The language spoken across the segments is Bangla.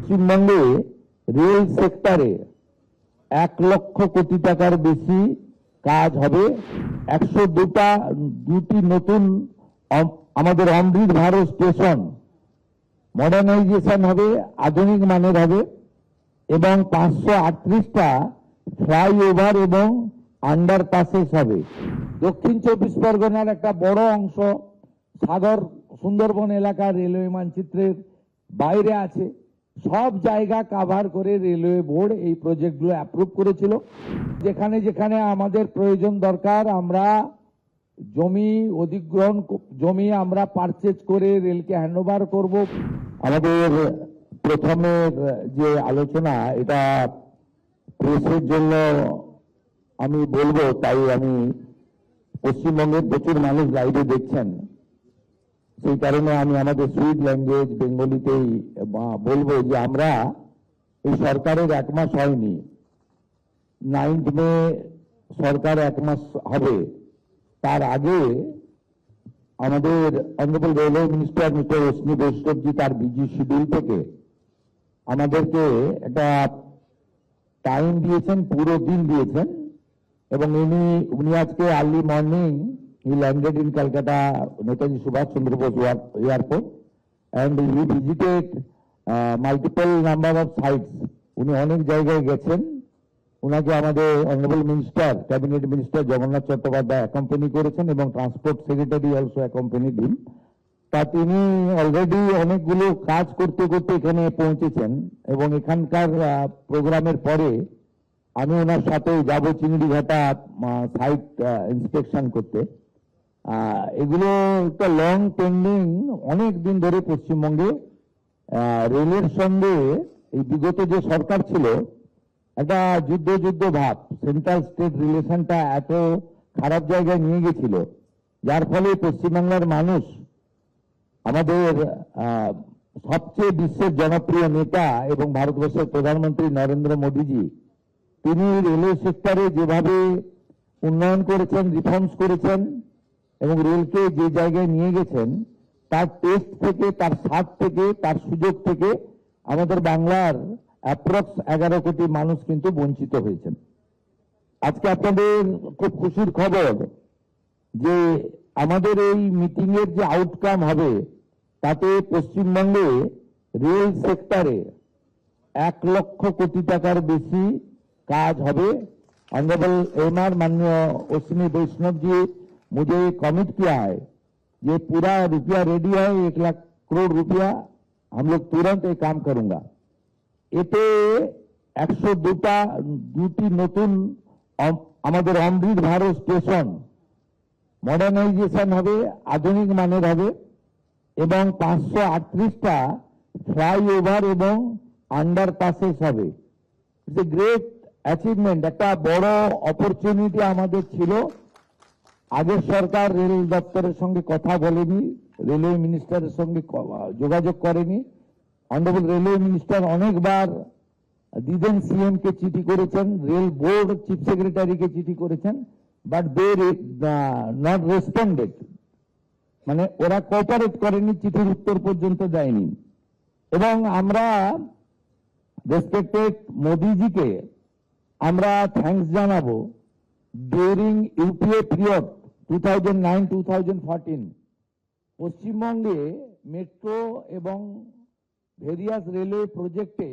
পশ্চিমবঙ্গে রেল সেক্টরে 1,00,000 কোটি টাকার বেশি কাজ হবে। 102টি নতুন আমাদের অমৃত ভারত স্টেশন মডার্নাইজেশন হবে, আধুনিক মানের হবে এবং 538টা ফ্লাইওভার এবং আন্ডারপাসেস হবে। দক্ষিণ 24 পরগনার একটা বড় অংশ সাগর সুন্দরবন এলাকা রেলওয়ে মানচিত্রের বাইরে আছে। সব জায়গা কভার করে রেলওয়ে বোর্ড এই প্রজেক্টগুলো অ্যাপ্রুভ করেছিল। যেখানে যেখানে আমাদের প্রয়োজন দরকার আমরা জমি অধিগ্রহণ জমি আমরা পারচেজ করে রেলকে হ্যান্ডওভার করব। আমাদের প্রথমের যে আলোচনা এটা প্রেসের জন্য আমি বলবো, তাই আমি পশ্চিমবঙ্গের প্রচুর মানুষ লাইভে দেখছেন, সেই কারণে আমি আমাদের সুইট ল্যাঙ্গুয়েজ বেঙ্গলিতেই বলবো যে আমরা এই সরকারের 1 মাস হয়নি, 9th মে সরকার 1 মাস হবে। তার আগে আমাদের honourable railway minister mister Ashwini Vaishnavji তার বিজি শিডিউল থেকে আমাদেরকে একটা টাইম দিয়েছেন, পুরো দিন দিয়েছেন এবং উনি আজকে early morning he landed in Calcutta Netaji Subhash Chandra Bose airport and he visited multiple number of sites. উনি অনেক জায়গায় গেছেন। উনাকে আমাদের honourable minister cabinet minister Jagannath Chattopadhyay accompany করেছেন এবং ট্রান্সপোর্ট সেক্রেটারি অলসো অ্যাকম্পানিড হিম। তা তিনি অলরেডি অনেকগুলো কাজ করতে করতে এখানে পৌঁছেছেন এবং এখানকার প্রোগ্রামের পরে আমি ওনার সাথে যাব চিংড়িঘাটা সাইট ইন্সপেকশন করতে। এগুলো একটা লং পেন্ডিং, অনেক দিন ধরে পশ্চিমবঙ্গে রেলের সঙ্গে এই বিগত যে সরকার ছিল একটা যুদ্ধ ভাব, সেন্ট্রাল স্টেট রিলেশনটা এত খারাপ জায়গায় নিয়ে গেছিল, যার ফলে পশ্চিমবাংলার মানুষ আমাদের সবচেয়ে বিশ্বের জনপ্রিয় নেতা এবং ভারতবর্ষের প্রধানমন্ত্রী নরেন্দ্র মোদীজি তিনি রেলওয়ে সেক্টরে যেভাবে উন্নয়ন করেছেন, রিফর্মস করেছেন এবং রেলকে যে জায়গায় নিয়ে গেছেন, তার টেস্ট থেকে, তার স্বাদ থেকে, তার সুযোগ থেকে আমাদের বাংলার অ্যাপ্রক্স 11 কোটি মানুষ কিন্তু বঞ্চিত হয়েছেন। আজকে আপনাদের খুব খুশির খবর যে আমাদের এই মিটিং এর যে আউটকাম হবে তাতে পশ্চিমবঙ্গে রেল সেক্টরে 1,00,000 কোটি টাকার বেশি কাজ হবে। ऑनरेबल एमआर माननीय अश्विनी वैष्णव जी मुझे कमिट किया है, ये पूरा रुपया रेडी है, 1 लाख करोड़ रुपया हम लोग तुरंत ये काम करूंगा। এতে 102টি নতুন আমাদের অমৃত ভারত স্টেশন মডার্নাইজেশন হবে, আধুনিক মানের হবে এবং 538টা ফ্লাইওভার এবং আন্ডারপাসেস হবে। ইটস এ গ্রেট অ্যাচিভমেন্ট, একটা বড় অপরচুনিটি আমাদের ছিল। আগের সরকার রেল দপ্তরের সঙ্গে কথা বলেনি, রেলওয়ে মিনিস্টারের সঙ্গে যোগাযোগ করেনি। অনারেবল রেলওয়ে মিনিস্টার অনেকবার দিদেন সিএম কে চিঠি করেছেন, রেল বোর্ড চিফ সেক্রেটারিকে চিঠি করেছেন, বাট দে নট রেসপন্ডেড, মানে ওরা কোঅপারেট করেনি, চিঠির উত্তর পর্যন্ত দেয়নি। এবং আমরা রেসপেক্টেড মোদিজিকে আমরা থ্যাঙ্কস জানাবো। ডিউরিং ইউপিএ পিরিয়ড 2009-2014 পশ্চিমবঙ্গে মেট্রো এবং ভেরিয়াস রেলওয়ে প্রজেক্টে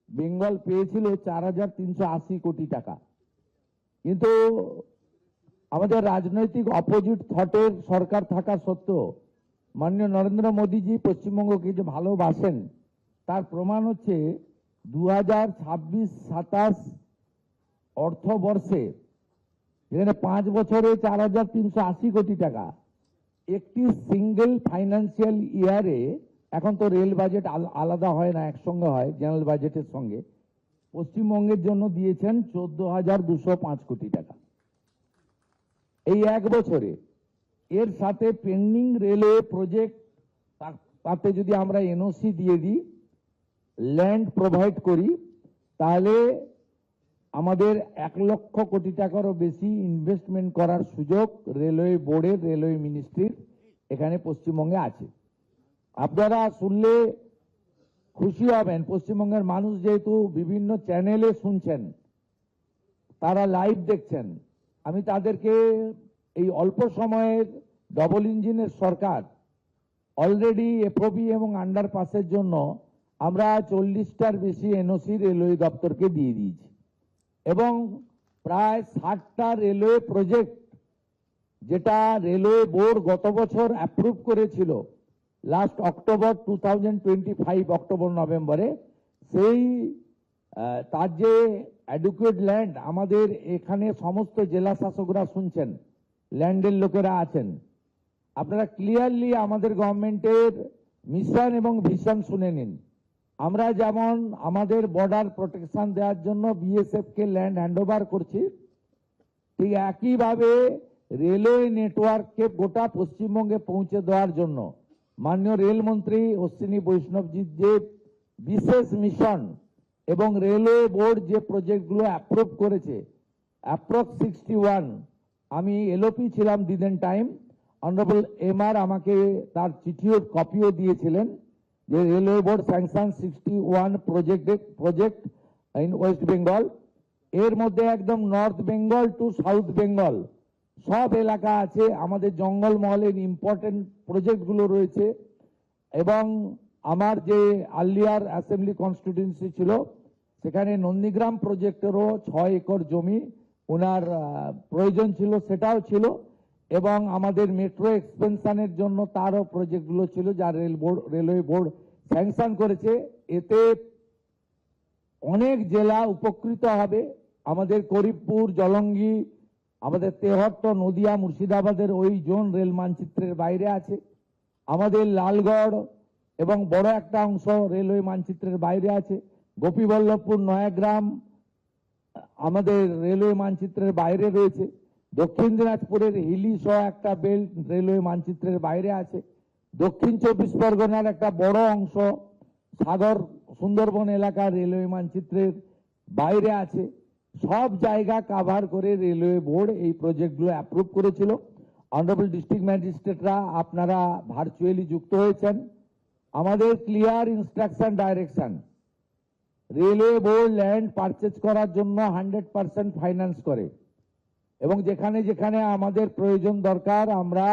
বেঙ্গল পেয়েছিল 4,380 কোটি টাকা। কিন্তু আমাদের রাজনৈতিক অপোজিট থটের সরকার থাকা সত্ত্বেও মাননীয় নরেন্দ্র মোদীজি পশ্চিমবঙ্গকে যে ভালোবাসেন তার প্রমাণ হচ্ছে 2026-27 অর্থবর্ষে যেখানে 5 বছরে 4,380 কোটি টাকা, একটি সিঙ্গেল ফাইন্যান্সিয়াল ইয়ারে, এখন তো রেল বাজেট আলাদা হয় না, একসঙ্গে হয় জেনারেল বাজেটের সঙ্গে, পশ্চিমবঙ্গের জন্য দিয়েছেন 14,205 কোটি টাকা এই 1 বছরে। এর সাথে পেন্ডিং রেলওয়ে প্রজেক্ট, তাতে যদি আমরা এনওসি দিয়ে দিই, ল্যান্ড প্রোভাইড করি, তাহলে আমাদের 1,00,000 কোটি টাকারও বেশি ইনভেস্টমেন্ট করার সুযোগ রেলওয়ে বোর্ডের, রেলওয়ে মিনিস্ট্রির এখানে পশ্চিমবঙ্গে আছে। আপনারা শুনলে খুশি হবেন, পশ্চিমবঙ্গের মানুষ যেহেতু বিভিন্ন চ্যানেলে শুনছেন, তারা লাইভ দেখছেন, আমি তাদেরকে এই অল্প সময়ের ডবল ইঞ্জিনের সরকার অলরেডি এফওবি এবং আন্ডারপাসের জন্য আমরা 40টার বেশি এনওসি রেলওয়ে দপ্তরকে দিয়ে দিয়েছি এবং প্রায় 60টা রেলওয়ে প্রজেক্ট যেটা রেলওয়ে বোর্ড গত বছর অ্যাপ্রুভ করেছিল লাস্ট অক্টোবর 2025 অক্টোবর নভেম্বরে, সেই তার যে অ্যাডুকুয়েট ল্যান্ড আমাদের এখানে সমস্ত জেলা শাসকরা শুনছেন, ল্যান্ডের লোকেরা আছেন, আপনারা ক্লিয়ারলি আমাদের গভর্নমেন্টের মিশন এবং ভিশন শুনে নিন। আমরা যেমন আমাদের বর্ডার প্রোটেকশন দেওয়ার জন্য বিএসএফ কে ল্যান্ড হ্যান্ডওভার করছি, ঠিক একইভাবে রেলওয়ে নেটওয়ার্ককে গোটা পশ্চিমবঙ্গে পৌঁছে দেওয়ার জন্য মাননীয় রেলমন্ত্রী অশ্বিনী বৈষ্ণবজির যে বিশেষ মিশন এবং রেলওয়ে বোর্ড যে প্রজেক্টগুলো অ্যাপ্রুভ করেছে, অ্যাপ্রক্স 61, আমি এলওপি ছিলাম দিদেন টাইম, অনারেবল এমআর আমাকে তার চিঠিও কপিও দিয়েছিলেন যে railway board sanction 61 project in West Bengal, এর মধ্যে একদম North Bengal to South Bengal সব এলাকা আছে, আমাদের জঙ্গলমহলের ইম্পর্টেন্ট প্রজেক্টগুলো রয়েছে এবং আমার যে আর্লিয়ার অ্যাসেম্বলি কনস্টিটিউয়েন্সি ছিল সেখানে নন্দীগ্রাম প্রজেক্টেরও 6 একর জমি ওনার প্রয়োজন ছিল, সেটাও ছিল এবং আমাদের মেট্রো এক্সপেনশনের জন্য তারও প্রজেক্টগুলো ছিল যা রেলওয়ে বোর্ড স্যাংশন করেছে। এতে অনেক জেলা উপকৃত হবে, আমাদের করিমপুর, জলঙ্গি, আমাদের তেহট্ট, নদিয়া, মুর্শিদাবাদের ওই জোন রেল মানচিত্রের বাইরে আছে, আমাদের লালগড় এবং বড় একটা অংশ রেলওয়ে মানচিত্রের বাইরে আছে, গোপীবল্লভপুর, নয়াগ্রাম আমাদের রেলওয়ে মানচিত্রের বাইরে রয়েছে, দক্ষিণ দিনাজপুরের হিলি সহ একটা বেল্ট রেলওয়ে মানচিত্রের বাইরে আছে, দক্ষিণ 24 পরগনার একটা বড় অংশ সাগর সুন্দরবন এলাকা রেলওয়ে মানচিত্রের বাইরে আছে। সব জায়গা কভার করে রেলওয়ে বোর্ড এই প্রজেক্টগুলো অ্যাপ্রুভ করেছিল। অনারেবল ডিস্ট্রিক্ট ম্যাজিস্ট্রেটরা আপনারা ভার্চুয়ালি যুক্ত হয়েছেন, আমাদের clear instruction direction, railway board land purchase করার জন্য 100% ফাইন্যান্স করে এবং যেখানে যেখানে আমাদের প্রয়োজন দরকার আমরা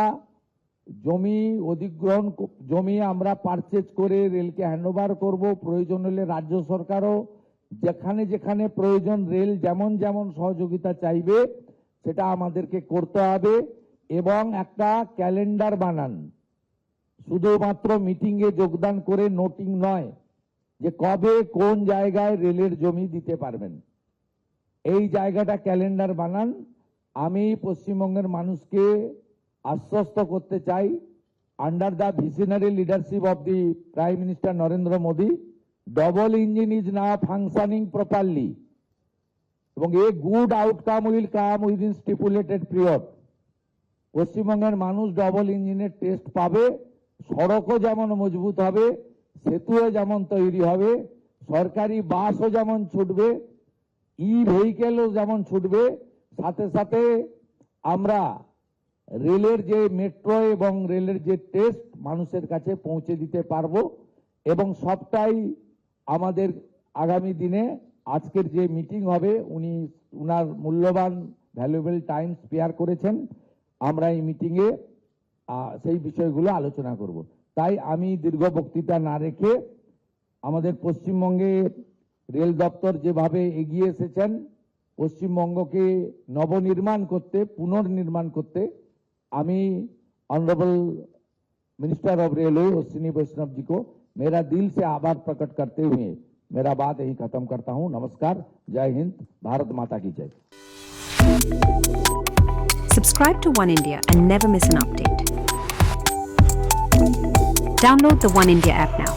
জমি অধিগ্রহণ, জমি আমরা পারচেজ করে রেলকে হ্যান্ডওভার করব, প্রয়োজন হলে রাজ্য সরকারও যেখানে যেখানে প্রয়োজন রেল যেমন যেমন সহযোগিতা চাইবে সেটা আমাদেরকে করতে হবে এবং একটা ক্যালেন্ডার বানান, শুধুমাত্র মিটিংয়ে যোগদান করে নোটিং নয়, যে কবে কোন জায়গায় রেলের জমি দিতে পারবেন, এই জায়গাটা ক্যালেন্ডার বানান। আমি পশ্চিমবঙ্গের মানুষকে আশ্বস্ত করতে চাই, under the visionary leadership of the prime minister Narendra Modi, double engine is now functioning properly এবং a good outcome will come within stipulated period. পশ্চিমবঙ্গের মানুষ ডবল ইঞ্জিনের টেস্ট পাবে, সড়কও যেমন মজবুত হবে, সেতুও যেমন তৈরি হবে, সরকারি বাসও যেমন ছুটবে, ই ভেহিকেলও যেমন ছুটবে, সাথে সাথে আমরা রেলের যে মেট্রো এবং রেলের যে টেস্ট মানুষের কাছে পৌঁছে দিতে পারবো এবং সবটাই আমাদের আগামী দিনে আজকের যে মিটিং হবে উনি উনার মূল্যবান ভ্যালুয়েবল টাইম স্পেয়ার করেছেন, আমরা এই মিটিংয়ে সেই বিষয়গুলো আলোচনা করব। তাই আমি দীর্ঘ বক্তৃতা না রেখে আমাদের পশ্চিমবঙ্গে রেল দপ্তর যেভাবে এগিয়ে এসেছেন পশ্চিমবঙ্গকে নবনির্মাণ করতে, পুনর্নির্মাণ করতে, আমি honourable minister of railway Ashwini Vaishnaw ji को मेरा दिल से आभार प्रकट करते हुए मेरा बात यही खत्म करता हूं। नमस्कार, जय हिंद, भारत माता की जय। Subscribe to One India and never miss an update. Download the One India app now.